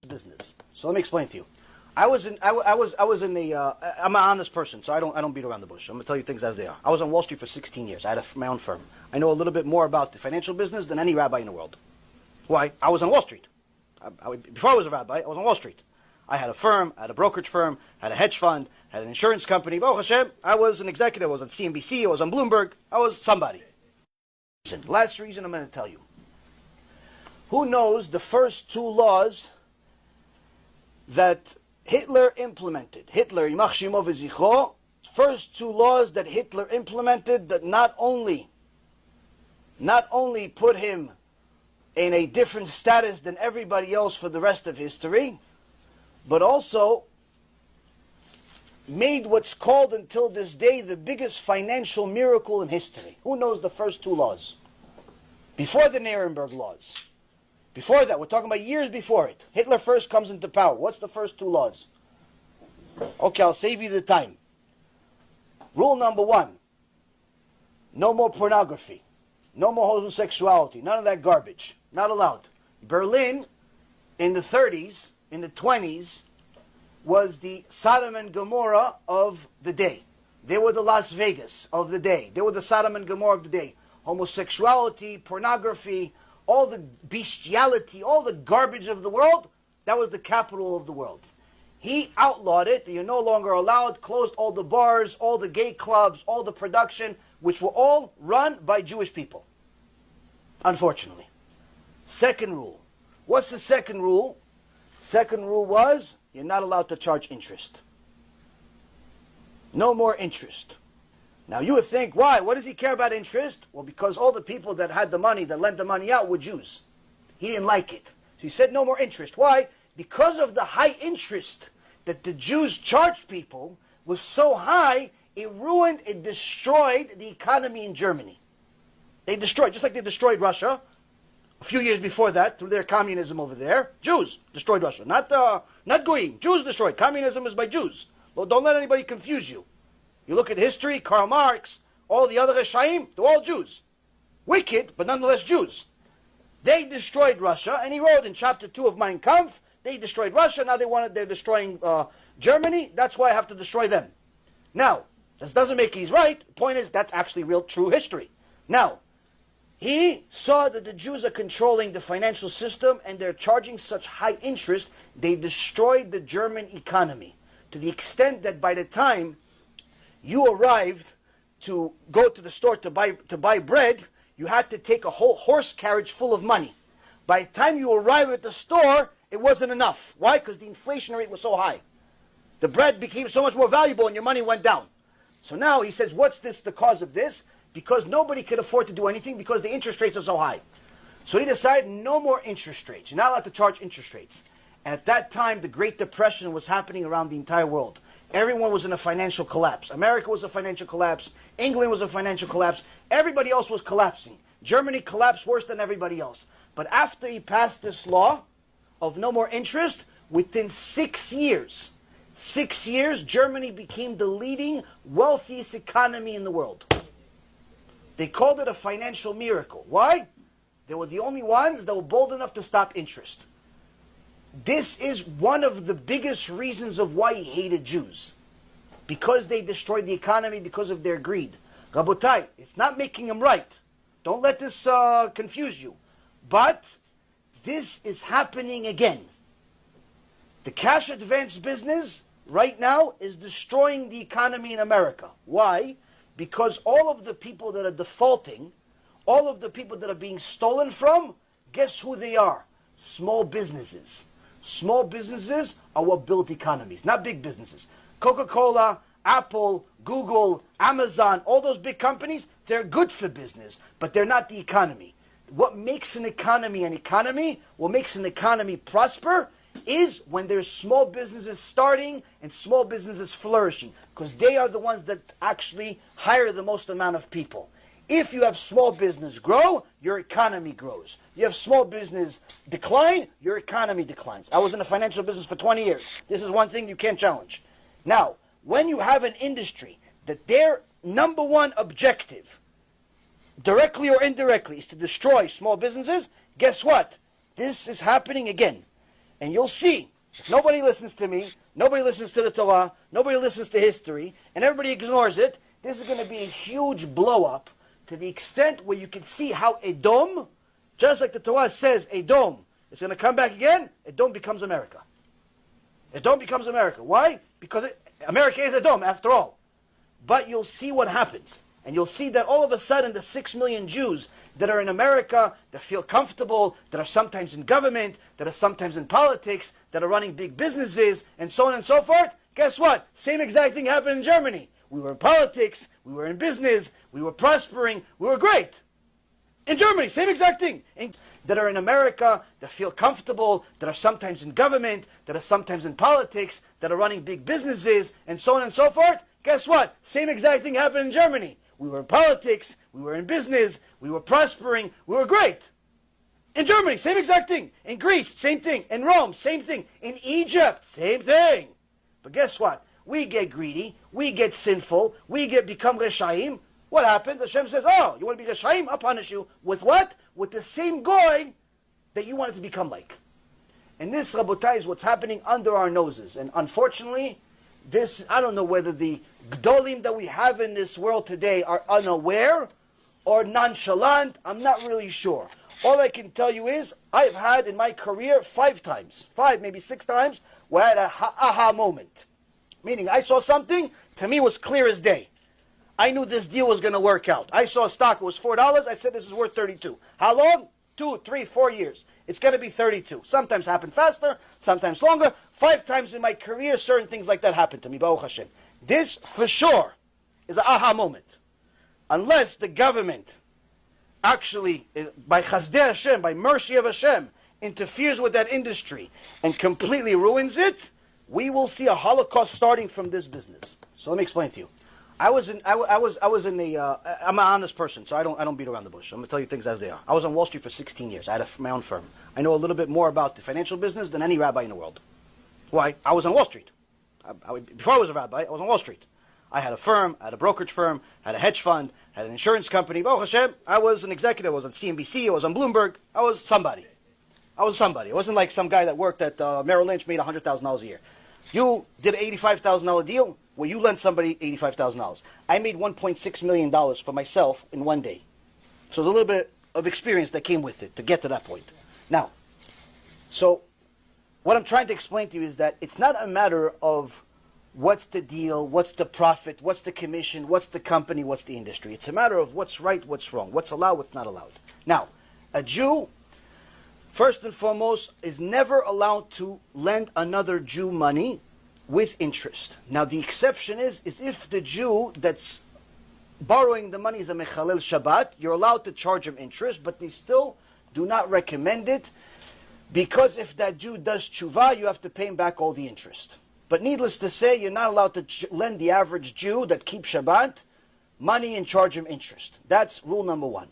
business. So let me explain to you. I'm an honest person, so I don't beat around the bush. I'm going to tell you things as they are. I was on Wall Street for 16 years. I had my own firm. I know a little bit more about the financial business than any rabbi in the world. Why? I was on Wall Street. Before I was a rabbi, I was on Wall Street. I had a firm, I had a brokerage firm, had a hedge fund, had an insurance company. Baruch Hashem, I was an executive. I was on CNBC, I was on Bloomberg. I was somebody. Listen, last reason I'm going to tell you. Who knows the first two laws that Hitler implemented? Hitler, Yimach Shemo V'Zichro, first two laws that Hitler implemented that not only put him in a different status than everybody else for the rest of history, but also made what's called until this day the biggest financial miracle in history. Who knows the first two laws? Before the Nuremberg laws. Before that, we're talking about years before it. Hitler first comes into power. What's the first two laws? Okay, I'll save you the time. Rule number one. No more pornography. No more homosexuality. None of that garbage. Not allowed. Berlin, in the 30s, in the 20s, was the Sodom and Gomorrah of the day. They were the Las Vegas of the day. They were the Sodom and Gomorrah of the day. Homosexuality, pornography, all the bestiality, all the garbage of the world, that was the capital of the world. He outlawed it. You're no longer allowed, closed all the bars, all the gay clubs, all the production, which were all run by Jewish people. Unfortunately. Second rule. What's the second rule? Second rule was, you're not allowed to charge interest. No more interest. Now you would think, why? What does he care about interest? Well, because all the people that had the money, that lent the money out, were Jews. He didn't like it. So he said no more interest. Why? Because of the high interest that the Jews charged people was so high, it ruined, it destroyed the economy in Germany. They destroyed, just like they destroyed Russia. A few years before that, through their communism over there, Jews destroyed Russia. Not Goyim. Jews destroyed. Communism is by Jews. Well, don't let anybody confuse you. You look at history, Karl Marx, all the other Reshaim, they're all Jews. Wicked, but nonetheless Jews. They destroyed Russia, and he wrote in chapter 2 of Mein Kampf, they destroyed Russia, now they're destroying Germany, that's why I have to destroy them. Now, this doesn't make he's right. The point is, that's actually real, true history. Now, he saw that the Jews are controlling the financial system, and they're charging such high interest, they destroyed the German economy. To the extent that by the time you arrived to go to the store to buy bread, you had to take a whole horse carriage full of money. By the time you arrived at the store, it wasn't enough. Why? Because the inflation rate was so high. The bread became so much more valuable and your money went down. So now he says, what's this, the cause of this? Because nobody could afford to do anything because the interest rates are so high. So he decided no more interest rates. You're not allowed to charge interest rates. And at that time, the Great Depression was happening around the entire world. Everyone was in a financial collapse. America was a financial collapse. England was a financial collapse. Everybody else was collapsing. Germany collapsed worse than everybody else. But after he passed this law of no more interest, within 6 years, Germany became the leading, wealthiest economy in the world. They called it a financial miracle. Why? They were the only ones that were bold enough to stop interest. This is one of the biggest reasons of why he hated Jews. Because they destroyed the economy because of their greed. Rabotai, it's not making him right. Don't let this confuse you. But this is happening again. The cash advance business right now is destroying the economy in America. Why? Because all of the people that are defaulting, all of the people that are being stolen from, guess who they are? Small businesses. Small businesses are what build economies, not big businesses. Coca-Cola, Apple, Google, Amazon, all those big companies, they're good for business, but they're not the economy. What makes an economy, what makes an economy prosper, is when there's small businesses starting and small businesses flourishing, because they are the ones that actually hire the most amount of people. If you have small business grow, your economy grows. You have small business decline, your economy declines. I was in the financial business for 20 years. This is one thing you can't challenge. Now, when you have an industry that their number one objective, directly or indirectly, is to destroy small businesses, guess what? This is happening again. And you'll see, if nobody listens to me, nobody listens to the Torah, nobody listens to history, and everybody ignores it, this is going to be a huge blow-up to the extent where you can see how Edom, just like the Torah says, Edom is going to come back again, Edom becomes America. Edom becomes America. Why? Because America is Edom, after all. But you'll see what happens. And you'll see that all of a sudden the 6 million Jews that are in America, that feel comfortable, that are sometimes in government, that are sometimes in politics, that are running big businesses, and so on and so forth, guess what? Same exact thing happened in Germany. We were in politics, we were in business, we were prospering, we were great. In Germany, same exact thing. That are in America, that feel comfortable, that are sometimes in government, that are sometimes in politics, that are running big businesses, and so on and so forth, guess what? Same exact thing happened in Germany. We were in politics, we were in business, we were prospering, we were great. In Germany, same exact thing. In Greece, same thing. In Rome, same thing. In Egypt, same thing. But guess what? We get greedy, we get sinful, we become Reshaim. What happens? Hashem says, oh, you want to be Reshaim? I'll punish you. With what? With the same goy that you wanted to become like. And this, Rabotai, is what's happening under our noses. And unfortunately, this, I don't know whether the Gdolim that we have in this world today are unaware or nonchalant. I'm not really sure. All I can tell you is, I've had in my career 5 times, 5, maybe 6 times, where I had a aha moment. Meaning, I saw something, to me was clear as day. I knew this deal was going to work out. I saw a stock, it was $4. I said, this is worth 32. How long? 2, 3, 4 years. It's going to be 32. Sometimes happen faster, sometimes longer. 5 times in my career, certain things like that happened to me, Baruch Hashem. This, for sure, is an aha moment. Unless the government actually, by Chazdei Hashem, by mercy of Hashem, interferes with that industry and completely ruins it, we will see a Holocaust starting from this business. So let me explain to you. I'm an honest person, so I don't beat around the bush. I'm going to tell you things as they are. I was on Wall Street for 16 years. I had my own firm. I know a little bit more about the financial business than any rabbi in the world. Why? I was on Wall Street. Before I was a rabbi, I was on Wall Street. I had a firm, I had a brokerage firm, had a hedge fund, had an insurance company. Baruch Hashem, I was an executive. I was on CNBC, I was on Bloomberg. I was somebody. It wasn't like some guy that worked at Merrill Lynch, made $100,000 a year. You did an $85,000 deal where you lent somebody $85,000. I made $1.6 million for myself in one day. So there's a little bit of experience that came with it to get to that point. Now, so what I'm trying to explain to you is that it's not a matter of what's the deal, what's the profit, what's the commission, what's the company, what's the industry. It's a matter of what's right, what's wrong, what's allowed, what's not allowed. Now, a Jew, first and foremost, is never allowed to lend another Jew money with interest. Now, the exception is if the Jew that's borrowing the money is a Mechalel Shabbat, you're allowed to charge him interest, but they still do not recommend it, because if that Jew does tshuva, you have to pay him back all the interest. But needless to say, you're not allowed to lend the average Jew that keeps Shabbat money and charge him interest. That's rule number 1.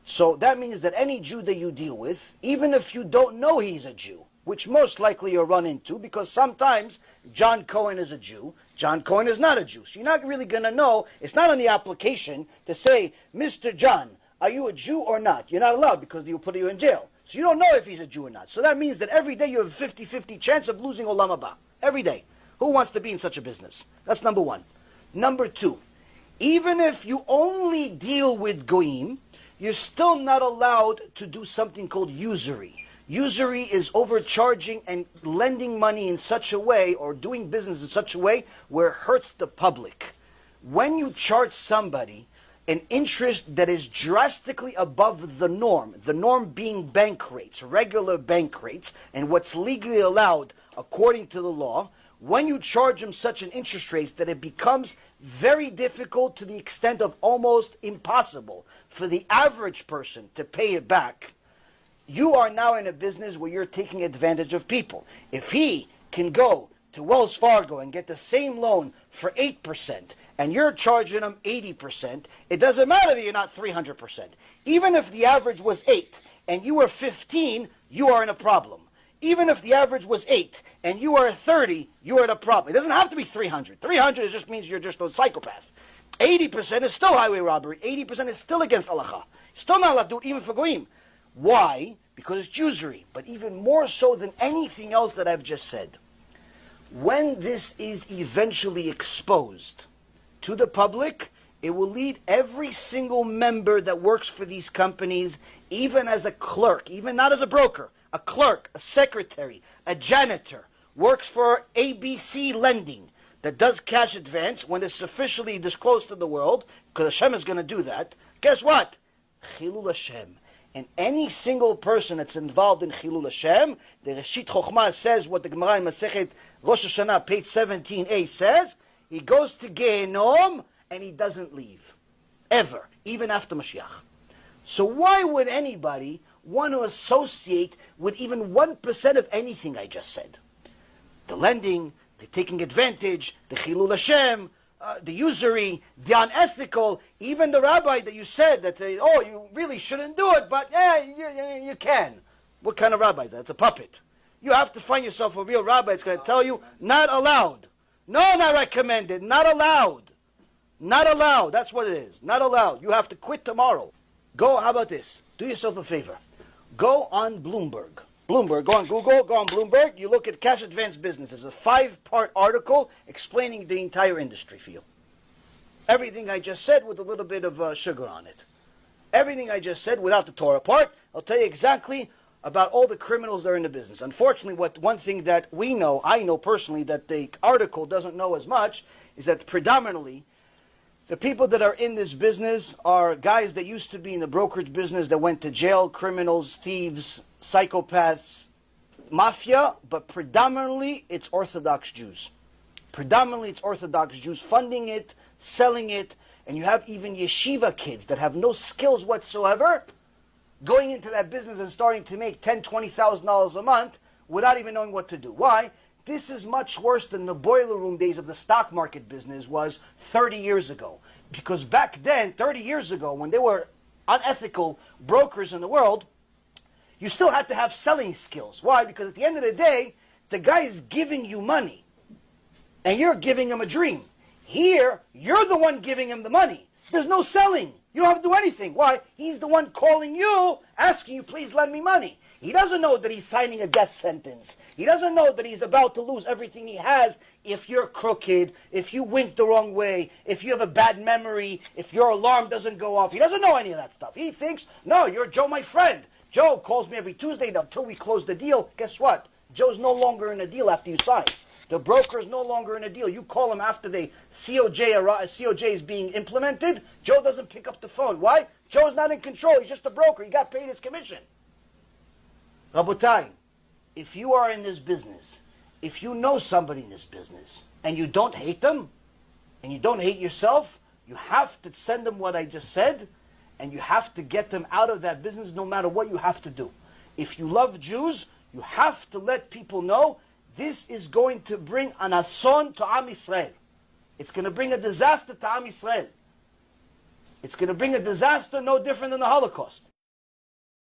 So that means that any Jew that you deal with, even if you don't know he's a Jew, which most likely you'll run into, because sometimes John Cohen is a Jew, John Cohen is not a Jew. So you're not really going to know. It's not on the application to say, Mr. John, are you a Jew or not? You're not allowed, because he'll put you in jail. So you don't know if he's a Jew or not. So that means that every day you have a 50-50 chance of losing Olam Haba. Every day. Who wants to be in such a business? That's number 1. Number 2, even if you only deal with Goyim, you're still not allowed to do something called usury. Usury is overcharging and lending money in such a way, or doing business in such a way where it hurts the public. When you charge somebody an interest that is drastically above the norm being bank rates, regular bank rates, and what's legally allowed according to the law, when you charge him such an interest rate that it becomes very difficult to the extent of almost impossible for the average person to pay it back, you are now in a business where you're taking advantage of people. If he can go to Wells Fargo and get the same loan for 8%, and you're charging him 80%, it doesn't matter that you're not 300%. Even if the average was 8 and you were 15, you are in a problem. Even if the average was 8 and you are 30, you are in a problem. It doesn't have to be 300. 300 just means you're just a psychopath. 80% is still highway robbery. 80% is still against halakha. Still not allowed to do it even for goyim. Why? because it's usury. But even more so than anything else that I've just said, when this is eventually exposed to the public, it will lead every single member that works for these companies, even as a clerk, even not as a broker, a clerk, a secretary, a janitor, works for ABC Lending, that does cash advance, when it's officially disclosed to the world, because Hashem is going to do that, guess what? Chilul Hashem. And any single person that's involved in Chilul Hashem, the Reshit Chochmah says what the Gemara in Masechet Rosh Hashanah, page 17a says, he goes to Gehenom and he doesn't leave. Ever. Even after Mashiach. So why would anybody want to associate with even 1% of anything I just said? The lending, the taking advantage, the Chilul Hashem, the usury, the unethical, even the rabbi that you said that, you really shouldn't do it, but you can. What kind of rabbi is that? It's a puppet. You have to find yourself a real rabbi that's going to tell you, not allowed. No, not recommended. Not allowed. Not allowed. That's what it is. Not allowed. You have to quit tomorrow. Go, how about this? Do yourself a favor. Go on Bloomberg. Go on Google, go on Bloomberg. You look at cash advance business. It's a 5-part article explaining the entire industry for you. Everything I just said with a little bit of sugar on it. Everything I just said without the Torah part. I'll tell you exactly about all the criminals that are in the business. Unfortunately, one thing that I know personally, that the article doesn't know as much, is that predominantly the people that are in this business are guys that used to be in the brokerage business that went to jail, criminals, thieves, psychopaths, mafia, but predominantly it's Orthodox Jews. Predominantly it's Orthodox Jews funding it, selling it, and you have even yeshiva kids that have no skills whatsoever going into that business and starting to make $10,000, $20,000 a month without even knowing what to do. Why? This is much worse than the boiler room days of the stock market business was 30 years ago. Because back then, 30 years ago, when there were unethical brokers in the world, you still had to have selling skills. Why? Because at the end of the day, the guy is giving you money. And you're giving him a dream. Here, you're the one giving him the money. There's no selling. You don't have to do anything. Why? He's the one calling you, asking you, please lend me money. He doesn't know that he's signing a death sentence. He doesn't know that he's about to lose everything he has if you're crooked, if you wink the wrong way, if you have a bad memory, if your alarm doesn't go off. He doesn't know any of that stuff. He thinks, no, you're Joe, my friend. Joe calls me every Tuesday until we close the deal. Guess what? Joe's no longer in a deal after you sign. The broker is no longer in a deal. You call him after the COJ is being implemented. Joe doesn't pick up the phone. Why? Joe's not in control. He's just a broker. He got paid his commission. Rabotai, if you are in this business, if you know somebody in this business, and you don't hate them, and you don't hate yourself, you have to send them what I just said, and you have to get them out of that business no matter what you have to do. If you love Jews, you have to let people know this is going to bring an ason to Am Yisrael. It's going to bring a disaster to Am Yisrael. It's going to bring a disaster no different than the Holocaust.